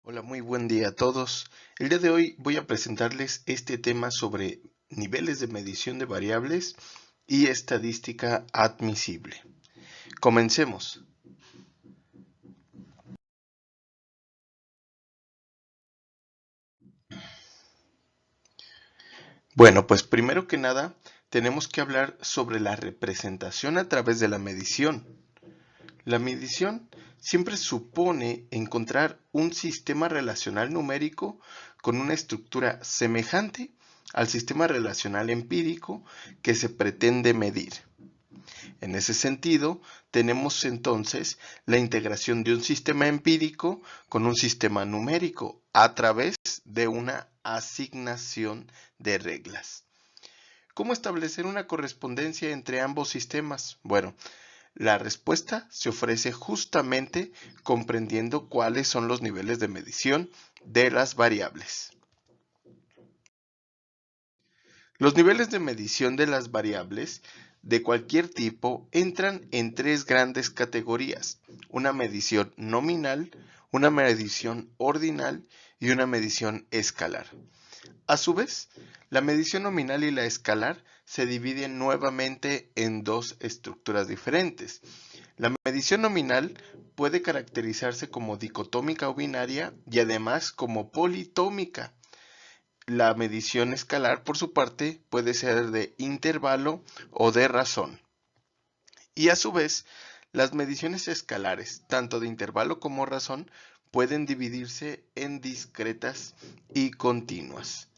Hola, muy buen día a todos. El día de hoy voy a presentarles este tema sobre niveles de medición de variables y estadística admisible. Comencemos. Bueno, pues primero que nada tenemos que hablar sobre la representación a través de la medición. La medición siempre supone encontrar un sistema relacional numérico con una estructura semejante al sistema relacional empírico que se pretende medir. En ese sentido, tenemos entonces la integración de un sistema empírico con un sistema numérico a través de una asignación de reglas. ¿Cómo establecer una correspondencia entre ambos sistemas? Bueno, la respuesta se ofrece justamente comprendiendo cuáles son los niveles de medición de las variables. Los niveles de medición de las variables de cualquier tipo entran en tres grandes categorías: una medición nominal, una medición ordinal y una medición escalar. A su vez, la medición nominal y la escalar se dividen nuevamente en dos estructuras diferentes. La medición nominal puede caracterizarse como dicotómica o binaria y además como politómica. La medición escalar, por su parte, puede ser de intervalo o de razón. Y a su vez, las mediciones escalares, tanto de intervalo como razón, pueden dividirse en discretas y continuas.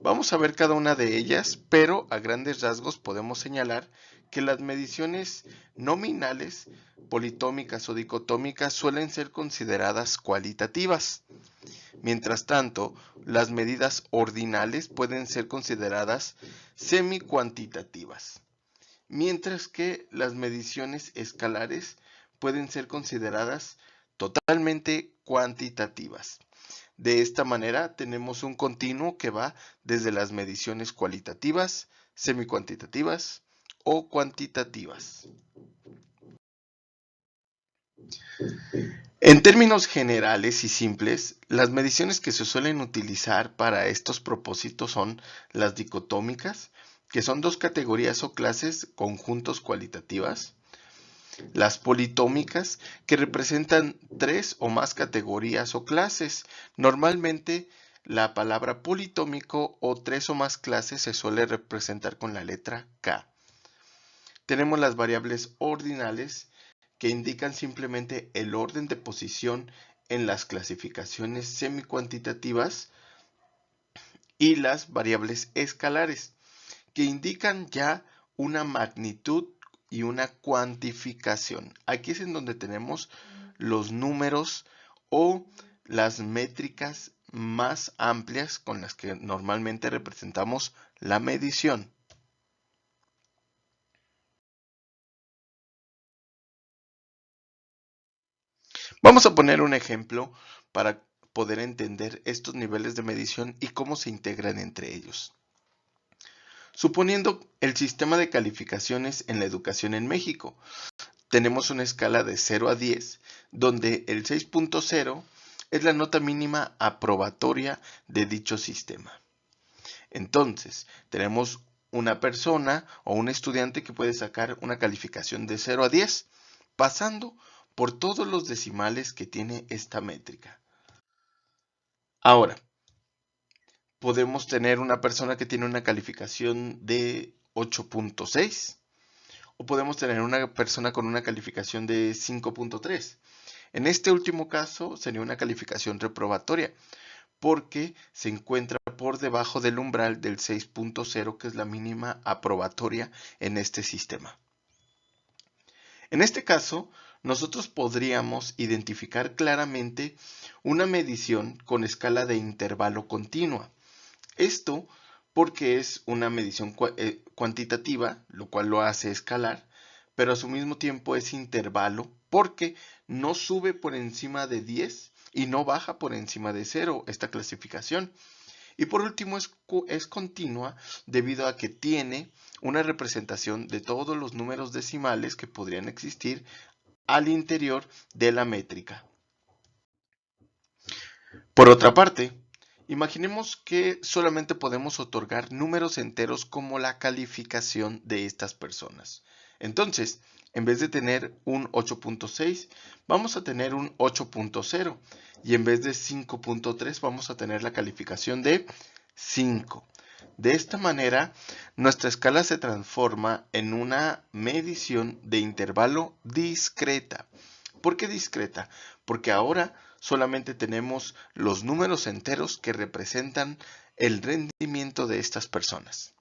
Vamos a ver cada una de ellas, pero a grandes rasgos podemos señalar que las mediciones nominales, politómicas o dicotómicas suelen ser consideradas cualitativas. Mientras tanto, las medidas ordinales pueden ser consideradas semi-cuantitativas, mientras que las mediciones escalares pueden ser consideradas totalmente cuantitativas. De esta manera tenemos un continuo que va desde las mediciones cualitativas, semi-cuantitativas o cuantitativas. En términos generales y simples, las mediciones que se suelen utilizar para estos propósitos son las dicotómicas, que son dos categorías o clases conjuntos cualitativas; las politómicas, que representan tres o más categorías o clases. Normalmente la palabra politómico o tres o más clases se suele representar con la letra K. Tenemos las variables ordinales, que indican simplemente el orden de posición en las clasificaciones semicuantitativas, y las variables escalares, que indican ya una magnitud y una cuantificación. Aquí es en donde tenemos los números o las métricas más amplias con las que normalmente representamos la medición. Vamos a poner un ejemplo para poder entender estos niveles de medición y cómo se integran entre ellos. Suponiendo el sistema de calificaciones en la educación en México, tenemos una escala de 0 a 10, donde el 6.0 es la nota mínima aprobatoria de dicho sistema. Entonces, tenemos una persona o un estudiante que puede sacar una calificación de 0 a 10, pasando por todos los decimales que tiene esta métrica. Ahora, podemos tener una persona que tiene una calificación de 8.6, o podemos tener una persona con una calificación de 5.3. En este último caso sería una calificación reprobatoria, porque se encuentra por debajo del umbral del 6.0, que es la mínima aprobatoria en este sistema. En este caso, nosotros podríamos identificar claramente una medición con escala de intervalo continua. Esto porque es una medición cuantitativa, lo cual lo hace escalar, pero a su mismo tiempo es intervalo porque no sube por encima de 10 y no baja por encima de 0 esta clasificación. Y por último es continua debido a que tiene una representación de todos los números decimales que podrían existir al interior de la métrica. Por otra parte, imaginemos que solamente podemos otorgar números enteros como la calificación de estas personas. Entonces, en vez de tener un 8.6, vamos a tener un 8.0 y en vez de 5.3 vamos a tener la calificación de 5. De esta manera, nuestra escala se transforma en una medición de intervalo discreta. ¿Por qué discreta? Porque ahora solamente tenemos los números enteros que representan el rendimiento de estas personas.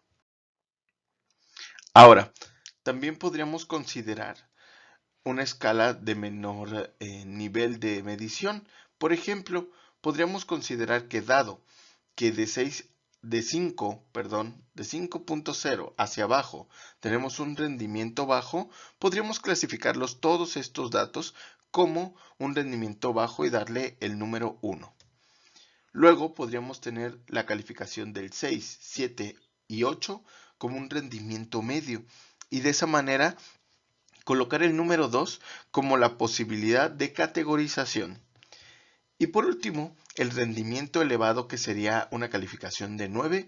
Ahora, también podríamos considerar una escala de menor nivel de medición. Por ejemplo, podríamos considerar que dado que de 5.0 hacia abajo tenemos un rendimiento bajo, podríamos clasificarlos todos estos datos como un rendimiento bajo y darle el número 1. Luego podríamos tener la calificación del 6, 7 y 8 como un rendimiento medio y de esa manera colocar el número 2 como la posibilidad de categorización. Y por último, el rendimiento elevado, que sería una calificación de 9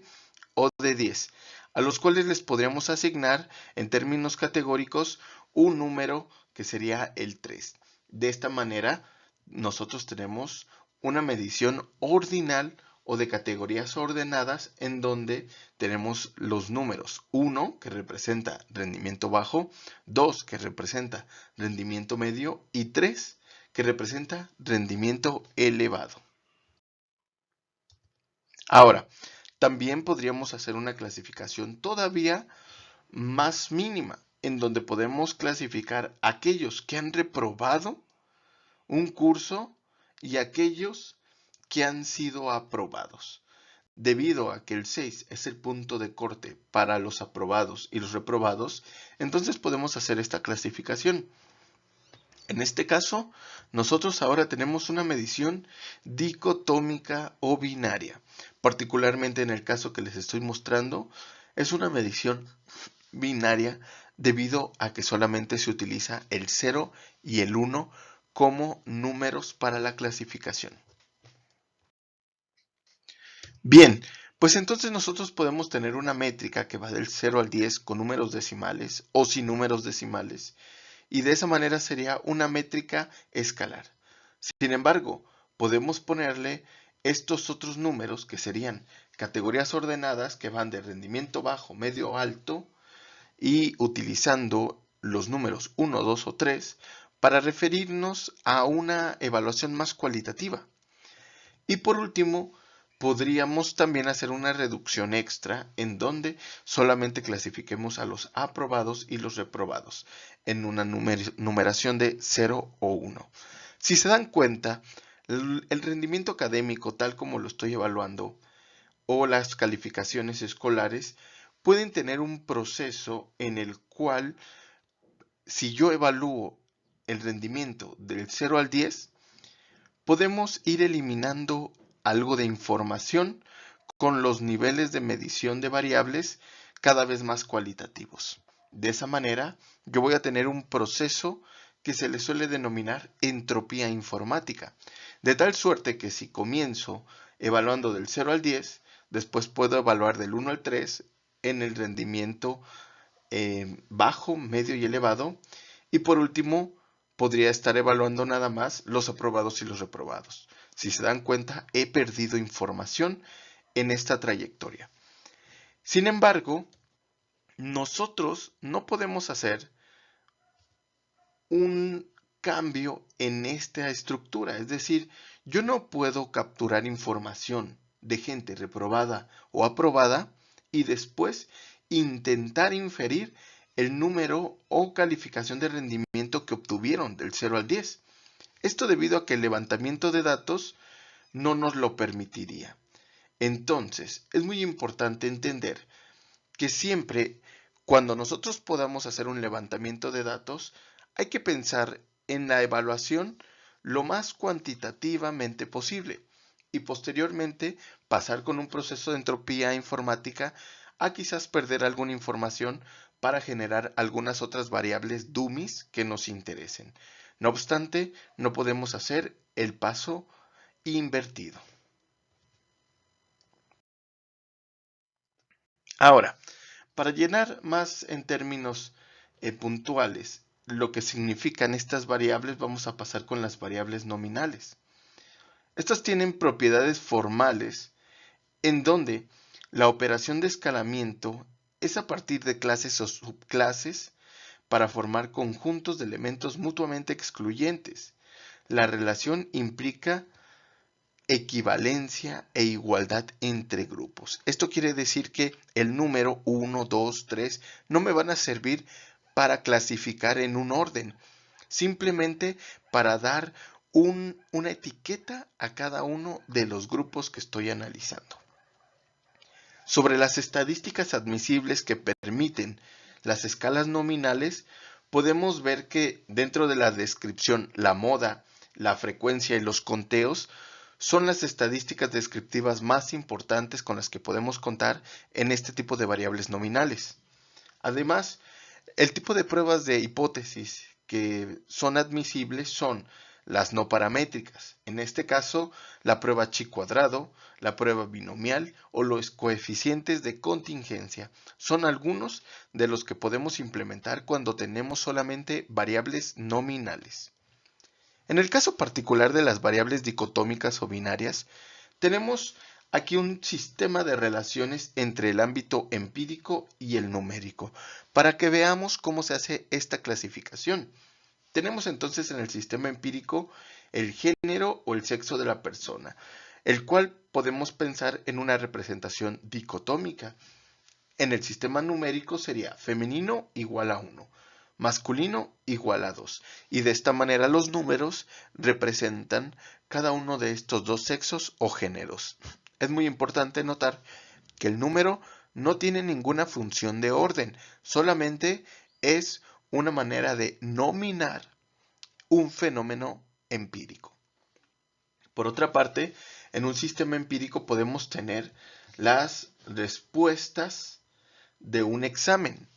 o de 10, a los cuales les podríamos asignar en términos categóricos un número que sería el 3. De esta manera, nosotros tenemos una medición ordinal o de categorías ordenadas en donde tenemos los números 1, que representa rendimiento bajo, 2, que representa rendimiento medio, y 3, que representa rendimiento elevado. Ahora, también podríamos hacer una clasificación todavía más mínima, en donde podemos clasificar aquellos que han reprobado un curso y aquellos que han sido aprobados. Debido a que el 6 es el punto de corte para los aprobados y los reprobados, entonces podemos hacer esta clasificación. En este caso, nosotros ahora tenemos una medición dicotómica o binaria. Particularmente en el caso que les estoy mostrando, es una medición binaria debido a que solamente se utiliza el 0 y el 1 como números para la clasificación. Bien, pues entonces nosotros podemos tener una métrica que va del 0 al 10 con números decimales o sin números decimales, y de esa manera sería una métrica escalar. Sin embargo, podemos ponerle estos otros números que serían categorías ordenadas que van de rendimiento bajo, medio, alto, y utilizando los números 1, 2 o 3 para referirnos a una evaluación más cualitativa. Y por último, podríamos también hacer una reducción extra en donde solamente clasifiquemos a los aprobados y los reprobados en una numeración de 0 o 1. Si se dan cuenta, el rendimiento académico tal como lo estoy evaluando o las calificaciones escolares pueden tener un proceso en el cual si yo evalúo el rendimiento del 0 al 10, podemos ir eliminando algo de información con los niveles de medición de variables cada vez más cualitativos. De esa manera, yo voy a tener un proceso que se le suele denominar entropía informática, de tal suerte que si comienzo evaluando del 0 al 10, después puedo evaluar del 1 al 3 en el rendimiento bajo, medio y elevado, y por último, podría estar evaluando nada más los aprobados y los reprobados. Si se dan cuenta, he perdido información en esta trayectoria. Sin embargo, nosotros no podemos hacer un cambio en esta estructura. Es decir, yo no puedo capturar información de gente reprobada o aprobada y después intentar inferir el número o calificación de rendimiento que obtuvieron del 0 al 10. Esto debido a que el levantamiento de datos no nos lo permitiría. Entonces, es muy importante entender que siempre cuando nosotros podamos hacer un levantamiento de datos, hay que pensar en la evaluación lo más cuantitativamente posible y posteriormente pasar con un proceso de entropía informática a quizás perder alguna información para generar algunas otras variables dummies que nos interesen. No obstante, no podemos hacer el paso invertido. Ahora, para llenar más en términos puntuales lo que significan estas variables, vamos a pasar con las variables nominales. Estas tienen propiedades formales en donde la operación de escalamiento es a partir de clases o subclases para formar conjuntos de elementos mutuamente excluyentes. La relación implica equivalencia e igualdad entre grupos. Esto quiere decir que el número 1, 2, 3 no me van a servir para clasificar en un orden, simplemente para dar una etiqueta a cada uno de los grupos que estoy analizando. Sobre las estadísticas admisibles que permiten las escalas nominales, podemos ver que dentro de la descripción la moda, la frecuencia y los conteos son las estadísticas descriptivas más importantes con las que podemos contar en este tipo de variables nominales. Además, el tipo de pruebas de hipótesis que son admisibles son las no paramétricas, en este caso la prueba chi cuadrado, la prueba binomial o los coeficientes de contingencia. Son algunos de los que podemos implementar cuando tenemos solamente variables nominales. En el caso particular de las variables dicotómicas o binarias, tenemos aquí un sistema de relaciones entre el ámbito empírico y el numérico, para que veamos cómo se hace esta clasificación. Tenemos entonces en el sistema empírico el género o el sexo de la persona, el cual podemos pensar en una representación dicotómica. En el sistema numérico sería femenino igual a 1, masculino igual a 2. Y de esta manera los números representan cada uno de estos dos sexos o géneros. Es muy importante notar que el número no tiene ninguna función de orden, solamente es una manera de nominar un fenómeno empírico. Por otra parte, en un sistema empírico podemos tener las respuestas de un examen.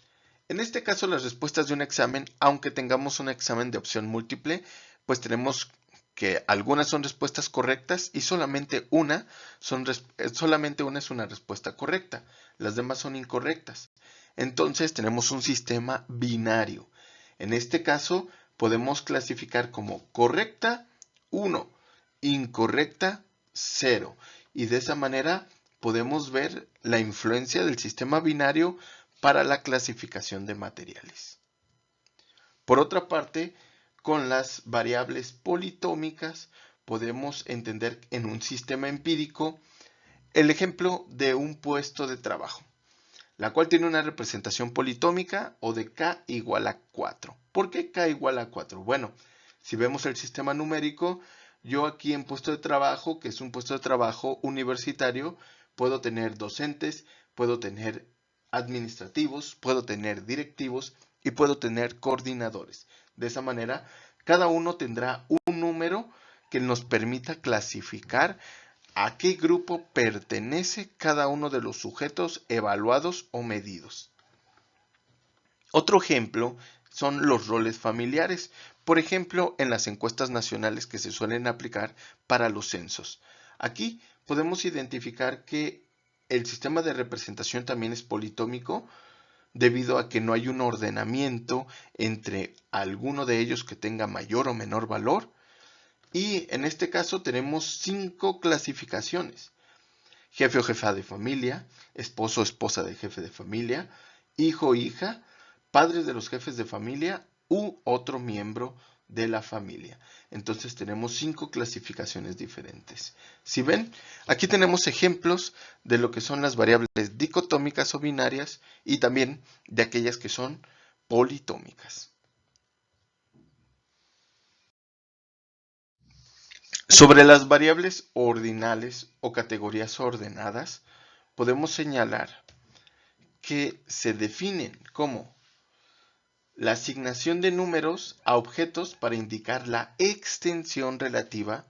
En este caso, las respuestas de un examen, aunque tengamos un examen de opción múltiple, pues tenemos que algunas son respuestas correctas y solamente una es una respuesta correcta. Las demás son incorrectas. Entonces tenemos un sistema binario. En este caso podemos clasificar como correcta 1, incorrecta 0. Y de esa manera podemos ver la influencia del sistema binario para la clasificación de materiales. Por otra parte, con las variables politómicas podemos entender en un sistema empírico el ejemplo de un puesto de trabajo, la cual tiene una representación politómica o de k igual a 4. ¿Por qué k igual a 4? Bueno, si vemos el sistema numérico, yo aquí en puesto de trabajo, que es un puesto de trabajo universitario, puedo tener docentes, puedo tener administrativos, puedo tener directivos y puedo tener coordinadores. De esa manera, cada uno tendrá un número que nos permita clasificar a qué grupo pertenece cada uno de los sujetos evaluados o medidos. Otro ejemplo son los roles familiares, por ejemplo, en las encuestas nacionales que se suelen aplicar para los censos. Aquí podemos identificar que el sistema de representación también es politómico, debido a que no hay un ordenamiento entre alguno de ellos que tenga mayor o menor valor. Y en este caso tenemos 5 clasificaciones: jefe o jefa de familia, esposo o esposa del jefe de familia, hijo o hija, padres de los jefes de familia u otro miembro de la familia. Entonces tenemos 5 clasificaciones diferentes. Si ven, aquí tenemos ejemplos de lo que son las variables dicotómicas o binarias y también de aquellas que son politómicas. Sobre las variables ordinales o categorías ordenadas, podemos señalar que se definen como la asignación de números a objetos para indicar la extensión relativa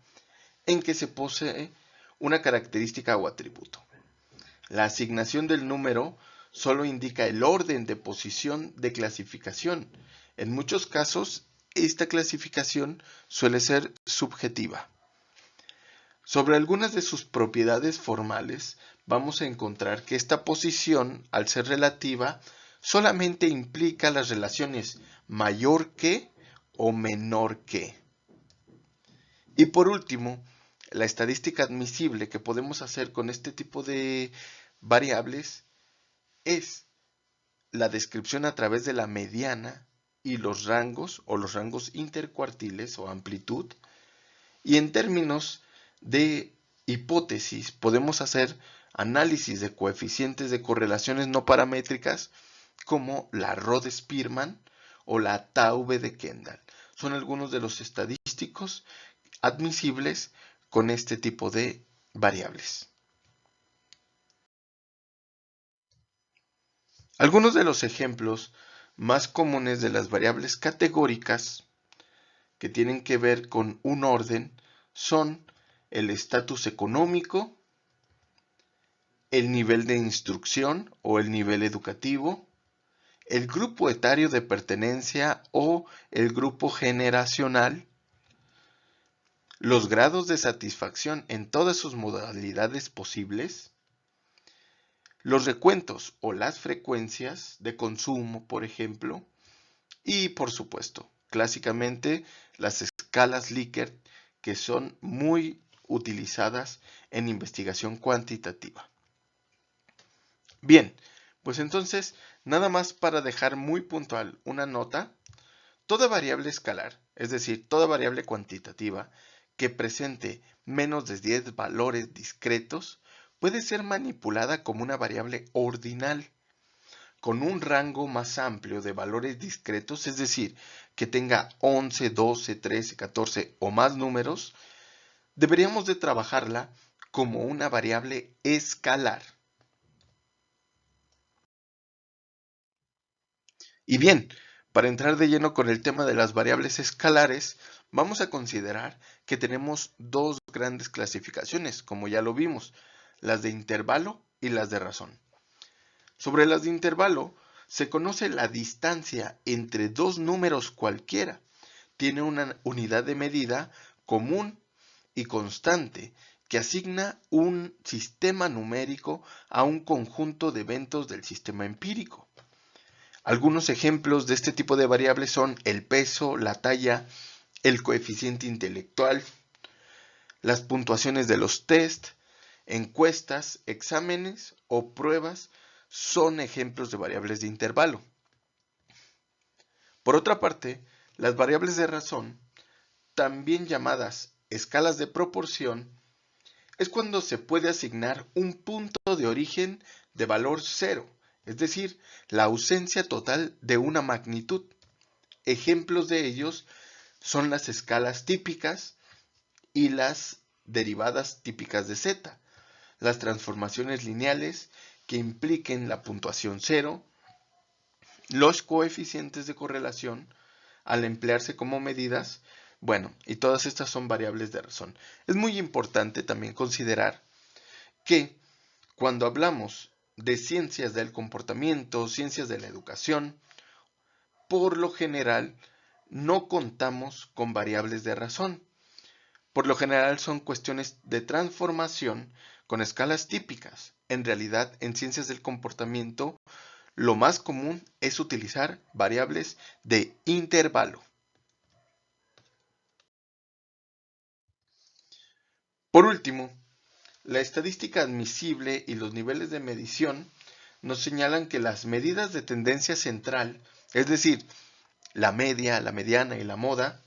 en que se posee una característica o atributo. La asignación del número solo indica el orden de posición de clasificación. En muchos casos, esta clasificación suele ser subjetiva. Sobre algunas de sus propiedades formales, vamos a encontrar que esta posición, al ser relativa, solamente implica las relaciones mayor que o menor que. Y por último, la estadística admisible que podemos hacer con este tipo de variables es la descripción a través de la mediana y los rangos o los rangos intercuartiles o amplitud. Y en términos de hipótesis, podemos hacer análisis de coeficientes de correlaciones no paramétricas como la Rho-Spearman o la Taube de Kendall. Son algunos de los estadísticos admisibles con este tipo de variables. Algunos de los ejemplos más comunes de las variables categóricas que tienen que ver con un orden son el estatus económico, el nivel de instrucción o el nivel educativo, el grupo etario de pertenencia o el grupo generacional, los grados de satisfacción en todas sus modalidades posibles, los recuentos o las frecuencias de consumo, por ejemplo, y por supuesto, clásicamente las escalas Likert, que son muy utilizadas en investigación cuantitativa. Bien, pues entonces, nada más para dejar muy puntual una nota, toda variable escalar, es decir, toda variable cuantitativa que presente menos de 10 valores discretos, puede ser manipulada como una variable ordinal, con un rango más amplio de valores discretos, es decir, que tenga 11, 12, 13, 14 o más números, deberíamos de trabajarla como una variable escalar. Y bien, para entrar de lleno con el tema de las variables escalares, vamos a considerar que tenemos dos grandes clasificaciones, como ya lo vimos, las de intervalo y las de razón. Sobre las de intervalo, se conoce la distancia entre dos números cualquiera. Tiene una unidad de medida común y constante que asigna un sistema numérico a un conjunto de eventos del sistema empírico. Algunos ejemplos de este tipo de variables son el peso, la talla, el coeficiente intelectual, las puntuaciones de los test, encuestas, exámenes o pruebas son ejemplos de variables de intervalo. Por otra parte, las variables de razón, también llamadas escalas de proporción, es cuando se puede asignar un punto de origen de valor cero, es decir, la ausencia total de una magnitud. Ejemplos de ellos son las escalas típicas y las derivadas típicas de z, las transformaciones lineales que impliquen la puntuación cero, los coeficientes de correlación al emplearse como medidas, bueno, y todas estas son variables de razón. Es muy importante también considerar que cuando hablamos de ciencias del comportamiento, ciencias de la educación, por lo general no contamos con variables de razón. Por lo general son cuestiones de transformación con escalas típicas. En realidad, en ciencias del comportamiento, lo más común es utilizar variables de intervalo. Por último, la estadística admisible y los niveles de medición nos señalan que las medidas de tendencia central, es decir, la media, la mediana y la moda,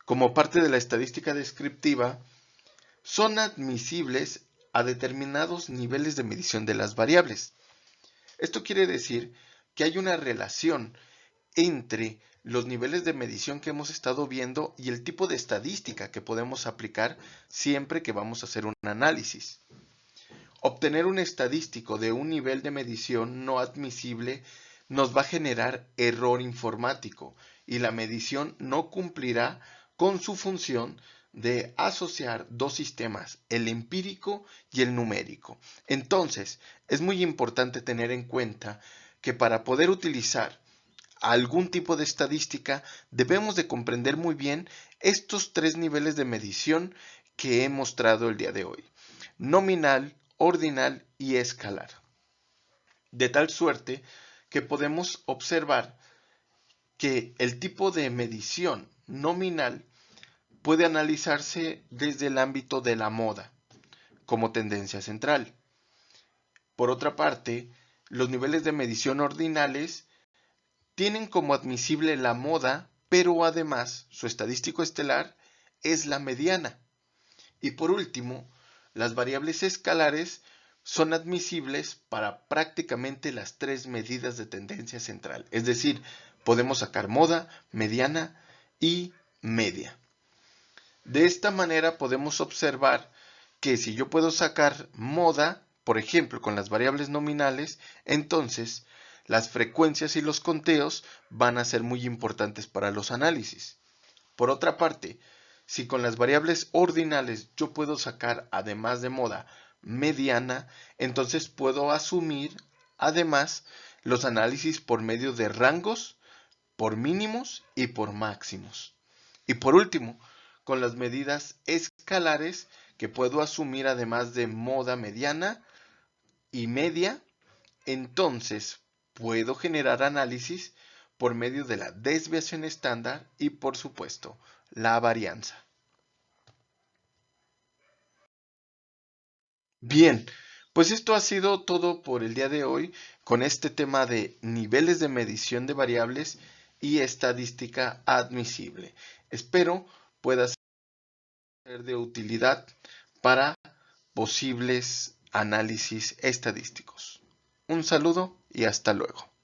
como parte de la estadística descriptiva, son admisibles a determinados niveles de medición de las variables. Esto quiere decir que hay una relación entre los niveles de medición que hemos estado viendo y el tipo de estadística que podemos aplicar siempre que vamos a hacer un análisis. Obtener un estadístico de un nivel de medición no admisible nos va a generar error informático y la medición no cumplirá con su función de asociar dos sistemas, el empírico y el numérico. Entonces, es muy importante tener en cuenta que para poder utilizar algún tipo de estadística debemos de comprender muy bien estos tres niveles de medición que he mostrado el día de hoy: nominal, ordinal y escalar. De tal suerte que podemos observar que el tipo de medición nominal puede analizarse desde el ámbito de la moda como tendencia central. Por otra parte, los niveles de medición ordinales tienen como admisible la moda, pero además su estadístico estelar es la mediana. Y por último, las variables escalares son admisibles para prácticamente las tres medidas de tendencia central. Es decir, podemos sacar moda, mediana y media. De esta manera podemos observar que si yo puedo sacar moda, por ejemplo, con las variables nominales, entonces las frecuencias y los conteos van a ser muy importantes para los análisis. Por otra parte, si con las variables ordinales yo puedo sacar, además de moda, mediana, entonces puedo asumir, además, los análisis por medio de rangos, por mínimos y por máximos. Y por último, con las medidas escalares, que puedo asumir además de moda mediana y media, entonces puedo generar análisis por medio de la desviación estándar y, por supuesto, la varianza. Bien, pues esto ha sido todo por el día de hoy con este tema de niveles de medición de variables y estadística admisible. Espero pueda ser de utilidad para posibles análisis estadísticos. Un saludo y hasta luego.